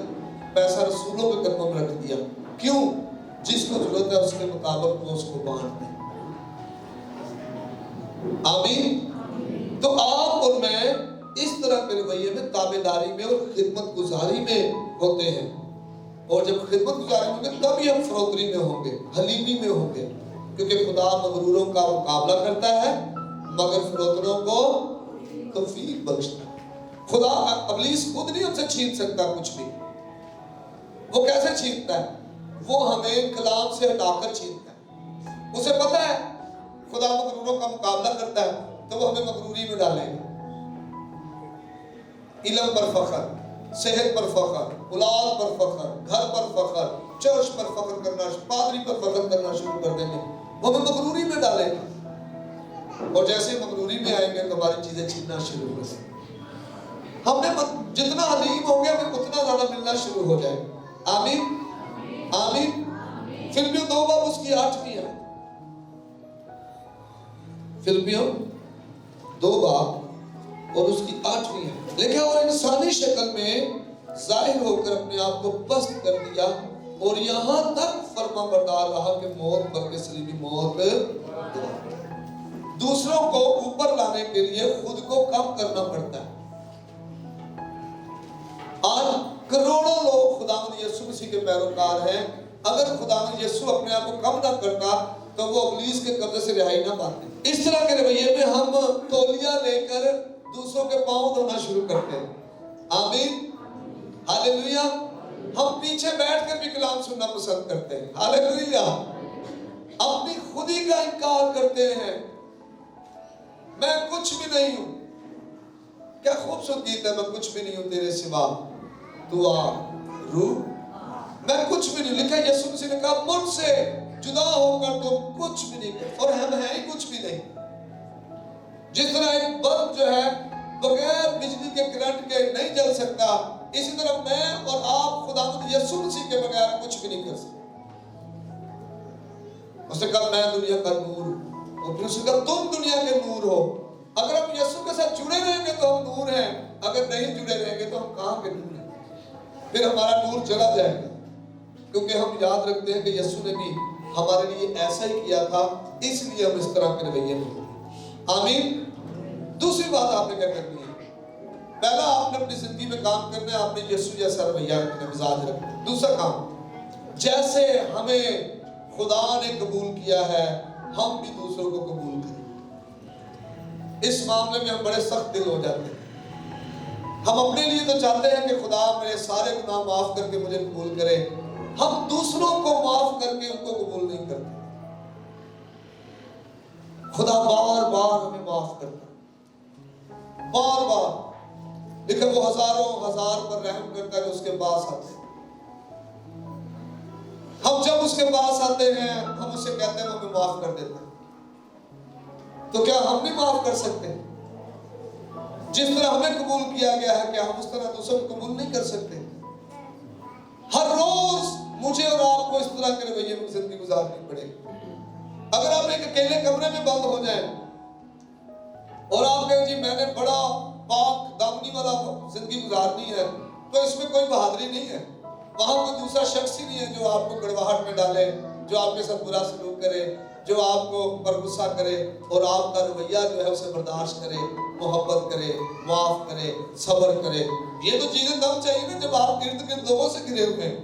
پیسہ رسولوں کے قدموں میں رکھ دیا۔ کیوں؟ جس کو ضرورت ہے اس کے مطابق وہ اس کو بانٹ دیں۔ آمین۔ تو آپ اور میں اس طرح کے رویے میں تابعداری میں اور خدمت گزاری میں ہوتے ہیں، اور جب خدمت گزاری ہوں گے تب ہی ہم فروتنی میں ہوں گے، حلیمی میں ہوں گے، کیونکہ خدا مغروروں کا مقابلہ کرتا ہے مگر فروتنوں کو توفیق بخشتا ہے۔ خدا ابلیس خود نہیں ہم سے چھین سکتا کچھ بھی۔ وہ کیسے چھینتا ہے؟ وہ ہمیں کلام سے ہٹا کر چھینتا ہے۔ اسے پتہ ہے خدا مغروروں کا مقابلہ کرتا ہے تو وہ ہمیں مغروری میں ڈالے گا۔ علم پر فخر، صحت پر فخر، اولاد پر فخر، گھر پر فخر، چرچ پر فخر کرنا، پادری پر فخر کرنا شروع کر دیں گے، وہ ہمیں مغروری میں ڈالے گا۔ اور جیسے مغروری میں آئیں گے تو ہماری چیزیں چھیننا شروع ہو جائیں گے۔ ہم نے جتنا حلیم ہوں گے ہمیں اتنا زیادہ ملنا شروع ہو جائے گا۔ آمین آمین۔ فلپیوں 2 باب اس کی 8ویں ہے، فلپیوں 2 باب اور اس کی 8ویں ہے، لیکن اور انسانی شکل میں ظاہر ہو کر اپنے آپ کو پست کر دیا اور یہاں تک فرما بردار رہا کہ موت بلکہ صلیبی موت۔ دوسروں کو اوپر لانے کے لیے خود کو کم کرنا پڑتا ہے۔ آج کروڑوں لوگ خداوند یسوع مسیح کے پیروکار ہیں، اگر خداوند یسوع اپنے آپ کو کم نہ کرتا تو وہ ابلیس کے قبضے سے رہائی نہ پاتے۔ اس طرح کے رویے میں ہم تولیہ لے کر دوسروں کے پاؤں دھونا شروع کرتے ہیں۔ آمین ہاللیلویہ۔ ہم پیچھے بیٹھ کر بھی کلام سننا پسند کرتے ہیں۔ ہاللیلویہ۔ اپنی خودی کا انکار کرتے ہیں، میں کچھ بھی نہیں ہوں۔ کیا خوبصورت گیت ہے، میں کچھ بھی نہیں ہوں تیرے سوا، تو آ روح मैं कुछ भी नहीं। लिखा यीशु मसीह ने कहा मुझसे जुदा होकर तुम कुछ भी नहीं कर, और हम हैं ही कुछ भी नहीं। जिस तरह एक बल्ब जो है बगैर बिजली के करंट के नहीं जल सकता, इसी तरह मैं और आप खुदावंद यीशु मसीह के बगैर कुछ भी नहीं कर सकते। उसने कहा मैं दुनिया का नूर हूं, और फिर उसने कहा तुम दुनिया के नूर हो। अगर हम यीशु के साथ जुड़े रहेंगे तो हम नूर हैं, अगर नहीं जुड़े रहेंगे तो हम कहां के नूर हैं? फिर हमारा नूर चला जाएगा। क्योंकि हम याद रखते हैं कि यीशु ने भी हमारे लिए ऐसा ही किया था, इसलिए हम इस तरह के रवैये में हैं। आमीन। दूसरी बात आपने क्या करनी है? पहला, आपने अपनी जिंदगी में काम करना है, आपने यीशु जैसा रवैया रखना, मिजाज रखना। दूसरा काम, जैसे हमें खुदा ने कबूल किया है हम भी दूसरों को कबूल करें। इस मामले में हम बड़े सख्त दिल हो जाते हैं। हम अपने लिए तो चाहते हैं कि खुदा मेरे सारे गुनाह माफ करके मुझे कबूल करे, हम दूसरों को माफ करके उनको कबूल नहीं करते। खुदा बार बार हमें माफ करता है, बार बार। लेकिन वो हजारों हजार पर रहम करता है जो उसके पास आते हैं। हम जब उसके पास आते हैं हम उससे कहते हैं वो हमें माफ कर देता है। तो क्या हम नहीं माफ कर सकते? जिस तरह हमें कबूल किया गया है, क्या हम उस तरह दूसरों को कबूल नहीं कर सकते? हर रोज मुझे और आपको इस तरह के रवैये में जिंदगी गुजारनी पड़ेगी। अगर आप एक अकेले कमरे में बंद हो जाएं और आप कहें जी मैंने बड़ा पाक दामनी वाला जिंदगी गुजारनी है, तो इसमें कोई बहादुरी नहीं है। वहां कोई दूसरा शख्स ही नहीं है जो आपको गड़वाहट में डाले, जो आपके साथ बुरा सलूक करे, जो आपको पर गुस्सा करे और आपका रवैया जो है उसे बर्दाश्त करे, मोहब्बत करे, माफ करे, सब्र करे। ये तो चीजें तब चाहिए ना जब आप इर्द गिर्द लोगों से घिरे हुए हैं,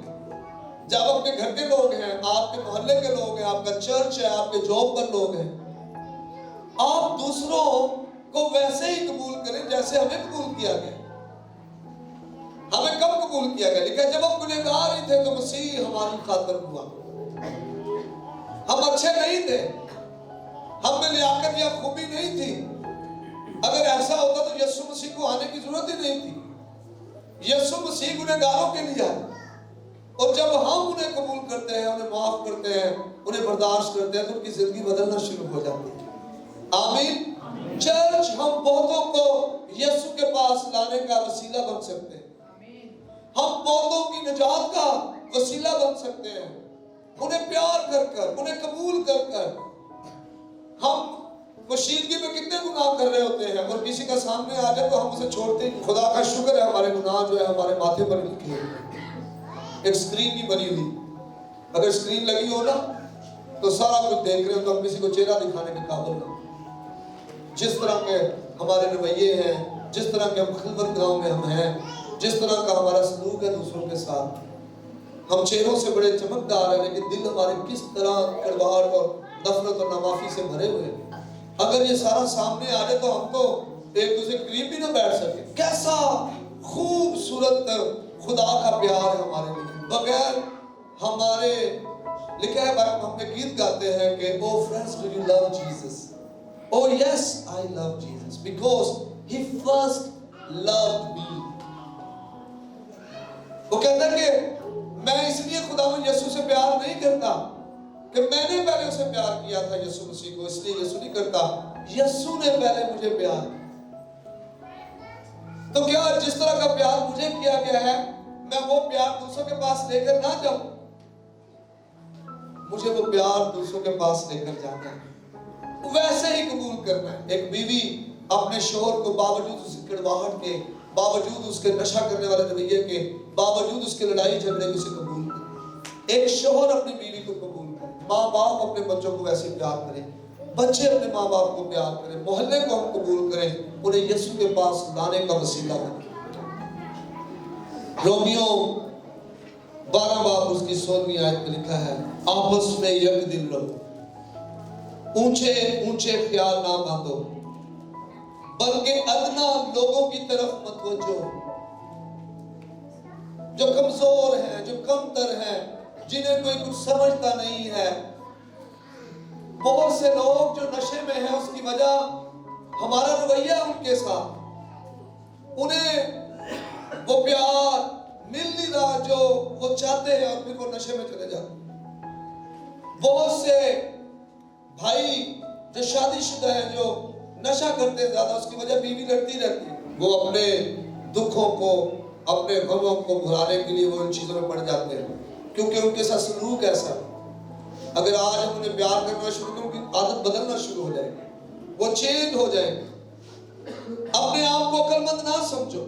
जब आपके घर के लोग हैं, आपके मोहल्ले के लोग हैं, आपका चर्च है, आपके जॉब पर लोग हैं। आप दूसरों को वैसे ही कबूल करें जैसे हमें कबूल किया गया। हमें कब कबूल किया गया? लिखा जब हम गुनहगार ही थे तो मसीह हमारी खातिर हुआ। हम अच्छे नहीं थे, हम में लियाकत या खूबी नहीं थी। अगर ऐसा होता तो यीशु मसीह को आने की जरूरत ही नहीं थी। यीशु मसीह गुनहगारों के लिए आए, और जब हम उन्हें कबूल करते हैं, उन्हें माफ करते हैं, उन्हें बर्दाश्त करते हैं, तो उनकी जिंदगी बदलना शुरू हो जाती है। आमीन। चर्च हम बहुतों को यीशु के पास लाने का वसीला बन सकते हैं। हम बहुतों की निजात का वसीला बन सकते हैं, उन्हें प्यार कर कर, उन्हें कबूल कर कर। हम मशीदगी में कितने गुनाह कर रहे होते हैं और किसी का सामने आ जाए तो हम उसे छोड़ते नहीं। खुदा का शुक्र है हमारे गुनाह जो है हमारे माथे पर लिखे हैं। एक स्क्रीन नहीं बनी हुई, अगर स्क्रीन लगी हो ना तो सारा कुछ देख रहे हो, तो हम किसी को चेहरा दिखाने के काबिल ना। जिस तरह के हमारे रवैये हैं, जिस तरह के हम खिलवत गाँव में हम हैं, जिस तरह का हमारा सलूक है दूसरों के साथ, हम चेहरों से बड़े चमकदार हैं लेकिन दिल हमारे किस तरह कड़वाहट और नफरत और नामाफी से भरे हुए हैं। अगर ये सारा सामने आ जाए तो हम तो एक दूसरे करीब भी ना बैठ सके। कैसा खूबसूरत खुदा का प्यार है हमारे लिए। बगैर हमारे लिखा है बाइबल, हम में गीत गाते हैं कि oh friends do you love Jesus, oh yes I love Jesus because he first loved me. वो कहता है कि मैं इसलिए खुदावंद यीशु से प्यार नहीं करता कि मैंने पहले उसे प्यार किया था यीशु मसीह को, इसलिए यीशु नहीं करता, यीशु ने पहले मुझे प्यार। तो क्या जिस तरह का प्यार मुझे किया गया है मैं वो प्यार दूसरों के पास लेकर ना जाऊं? मुझे वो प्यार दूसरों के पास लेकर जाना है, वैसे ही कबूल करना है। एक बीवी अपने शोहर को बावजूद उसकी कड़वाहट के, बावजूद उसके नशा करने वाले रवैये के, बावजूद उसके लड़ाई झगड़े के, उसे कबूल करे। एक शोहर अपनी बीवी को कबूल करे, माँ बाप अपने बच्चों को वैसे प्यार करें, बच्चे अपने माँ बाप को प्यार करें, मोहल्ले को हम कबूल करें, उन्हें यीशु के पास लाने का वसीला बने। रोमियो 12 बाब उसकी 16वीं आयत में लिखा है, आपस में एक दिल रहो, ऊंचे ऊंचे ख्याल ना बांधो, बल्कि अदना लोगों की तरफ मतवज्जो, जो कमजोर हैं, जो कमतर हैं, जिन्हें कोई कुछ समझता नहीं है। बहुत से लोग जो नशे में हैं उसकी वजह हमारा रवैया उनके साथ, उन्हें वो प्यार मिल नहीं रहा जो वो चाहते हैं और फिर वो नशे में चले जाते हैं। बहुत से भाई जो शादीशुदा है जो नशा करते हैं ज्यादा, उसकी वजह बीवी लड़ती रहती है। वो अपने दुखों को, अपने गमों को भुलाने के लिए वो इन चीजों में पड़ जाते हैं, क्योंकि उनके साथ सलूक ऐसा। अगर आज हम उन्हें प्यार करना शुरू करें, उनकी आदत बदलना शुरू हो जाएगी, वो चेंज हो जाएंगे। अपने आप को अक्लमंद ना समझो,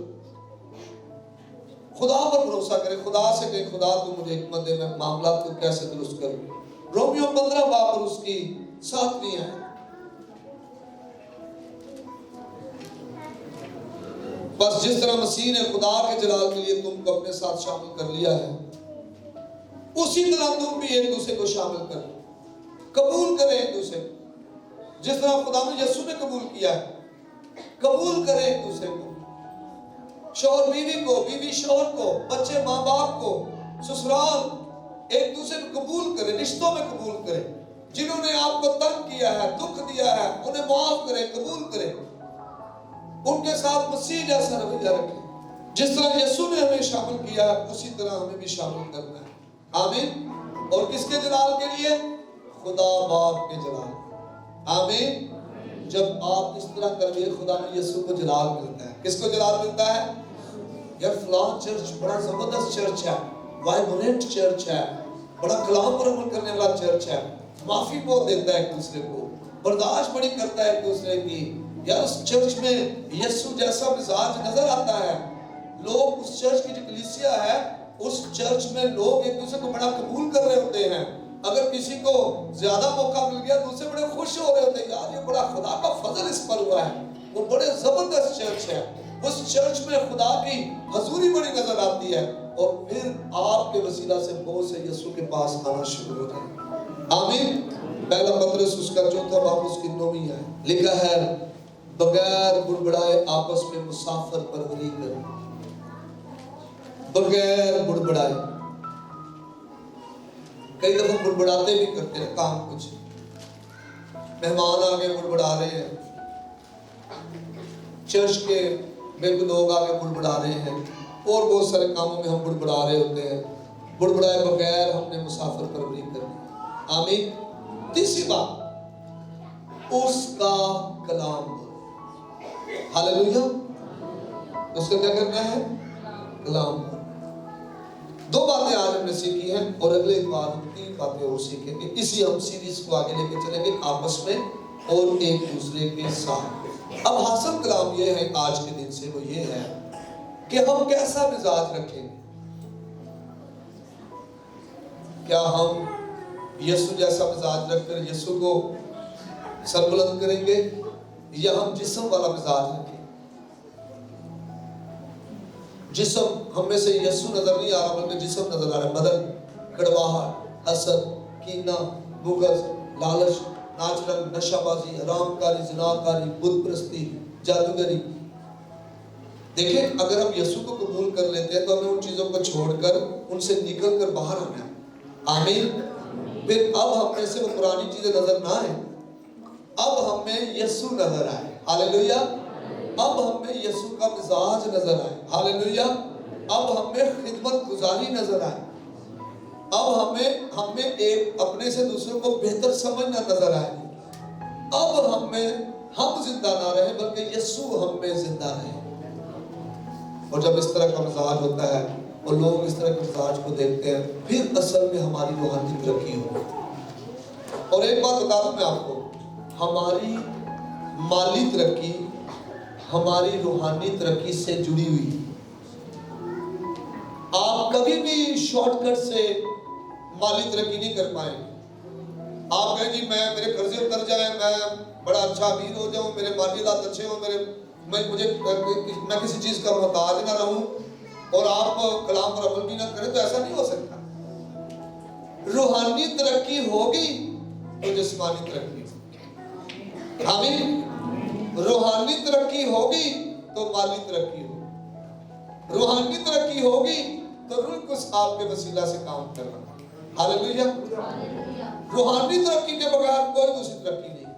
खुदा पर भरोसा करें। खुदा से कहें, खुदा तू मुझे हिकमत दे, मैं मामला को कैसे दुरुस्त करूं। रोमियो 15 बाब पर उसकी 7वीं है। बस जिस तरह मसीह ने खुदा के जलाल के लिए तुमको अपने साथ शामिल कर लिया है, उसी तरह तुम भी एक दूसरे को शामिल करो, कबूल करें एक दूसरे को। जिस तरह खुदा ने यीशु ने कबूल किया है, कबूल करें एक दूसरे को। शौहर बीवी को, बीवी शौहर को, बच्चे माँ बाप को, ससुराल एक दूसरे को कबूल करें, रिश्तों में कबूल करें। जिन्होंने आपको तंग किया है, दुख दिया है, उन्हें माफ करें, कबूल करें। उनके साथ मसीह जैसा रवैया रखें। जिस तरह यीशु ने हमें शामिल किया है, उसी तरह हमें भी शामिल करना है। आमीन। और किसके जलाल के लिए? खुदा बाप के जलाल। आमीन। जब आप इस तरह करेंगे, खुदा में यीशु को जलाल मिलता है। किसको जलाल मिलता है? यार फलां चर्च बड़ा जबरदस्त चर्च है, वाइब्रेंट चर्च है, बड़ा कलाम पर अमल करने वाला चर्च है, माफी बहुत देता है एक दूसरे को, बर्दाश्त बड़ी करता है एक दूसरे की। यार उस चर्च में यीशु जैसा मिजाज नजर आता है। लोग उस चर्च की जो कलीसिया है, उस चर्च में लोग एक दूसरे को बड़ा कबूल कर रहे होते हैं। अगर किसी को ज्यादा मौका मिल गया, दूसरे बड़े खुश हो रहे होते हैं, यार ये बड़ा खुदा का फजल इस पर हुआ है। वो बड़े जबरदस्त चर्च है। उस चर्च में खुदा की हजूरी बड़ी नजर आती है, और फिर आपके वसीला से बहुत से यीशु के पास आना शुरू हो जाए। आमीन। पहला पत्रस उसका 4 बाब उसकी 9वीं है, लिखा है, बगैर बुड़बुड़ाए आपस में मुसाफर परवरी करो। बगैर बुड़बुड़ाए। कई दफा बुड़बुड़ाते भी करते हैं काम, कुछ मेहमान आगे बुड़बुड़ा रहे हैं, चर्च के में लोग आगे बुड़बुड़ा रहे हैं, और बहुत सारे कामों में हम बुड़बुड़ा रहे होते हैं। बुड़बुड़ाए बगैर हमने मुसाफर परवरी करनी। आमीन। तीसरी बात, उसका कलाम। हालेलुया। उसका क्या करना है? कलाम। 2 बातें आज हमने सीखी हैं, और अगले बार हम 3 बातें और सीखेंगे। इसी हम सीरीज को आगे लेके चलेंगे आपस में और एक दूसरे के साथ। अब हासिल कलाम ये है आज के दिन से, वो ये है कि हम कैसा मिजाज रखेंगे। क्या हम यीशु जैसा मिजाज रखकर यीशु को सरबुलंद करेंगे, या हम जिस्म वाला मिजाज रखेंगे? जिस्म हम में से यीशु नजर नहीं आ रहा, बल्कि जिस्म नजर आ रहा है। बदन, कड़वाहट, हसद, कीना, बुग़्ज़, लालच, नाचरंग, नशाबाजी, हरामकारी, ज़िनाकारी, बुत परस्ती, जादूगरी। देखिए, अगर हम यीशु को कबूल कर लेते हैं, तो हमें उन चीजों को छोड़कर, उनसे निकल कर बाहर आना है। आमीन। फिर अब हम में से वो पुरानी चीजें नजर ना आए, अब हमें यीशु नजर आए। हालेलुया। अब हमें यीशु का मिजाज नजर आए। हालेलुया। अब हमें खिदमत गुजारी नजर आए। अब हमें एक अपने से दूसरों को बेहतर समझना नजर आए। अब हम जिंदा ना रहे, बल्कि यीशु हम में जिंदा रहे। और जब इस तरह का मिजाज होता है और लोग इस तरह के मिजाज को देखते हैं, फिर असल में हमारी रूहानी तरक्की हो। और एक बात बता दूं मैं आपको, हमारी माली तरक्की हमारी रूहानी तरक्की से जुड़ी हुई। आप कभी भी शॉर्टकट से माली तरक्की नहीं कर पाएंगे। आप कहें जी मेरे कर्जे उतर जाए, मैं बड़ा अच्छा अमीर हो जाऊं, मेरे माली हालात अच्छे हो, मैं किसी चीज का मोहताज ना रहूं, और आप कलाम पर अमल भी ना करें, तो ऐसा नहीं हो सकता। रूहानी तरक्की होगी तो जिस्मानी तरक्की। आमीन। रूहानी तरक्की होगी तो माली तरक्की होगी। रूहानी तरक्की होगी तो रूह कुछ आपके वसीला से काम करना। हालेलुया। रूहानी तरक्की के बगैर कोई दूसरी तरक्की नहीं।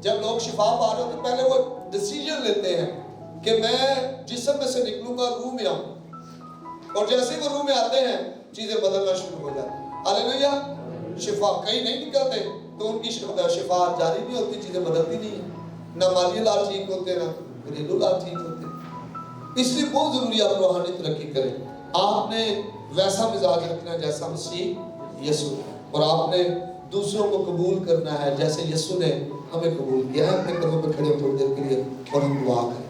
जब लोग शिफा पा रहे होते, पहले वो डिसीजन लेते हैं कि मैं जिस्म में से निकलूंगा, रूह में आऊं। اور جیسے وہ روح میں آتے ہیں چیزیں بدلنا شروع ہو جاتی ہیں. ہاللیلویا. شفا کئی نہیں نکلتے تو ان کی شفا جاری نہیں ہوتی, چیزیں بدلتی نہیں ہیں. نہ مالی حالات ٹھیک ہوتے, نہ گھریلو حالات ٹھیک ہوتے. اس لیے بہت ضروری آپ روحانی ترقی کریں. آپ نے ویسا مزاج رکھنا ہے جیسا مسیح یسوع, اور آپ نے دوسروں کو قبول کرنا ہے جیسے یسوع نے ہمیں قبول کیا ہے. اپنے قدموں پہ کھڑے ہو تھوڑی دیر کے لیے اور ہم دعا کریں.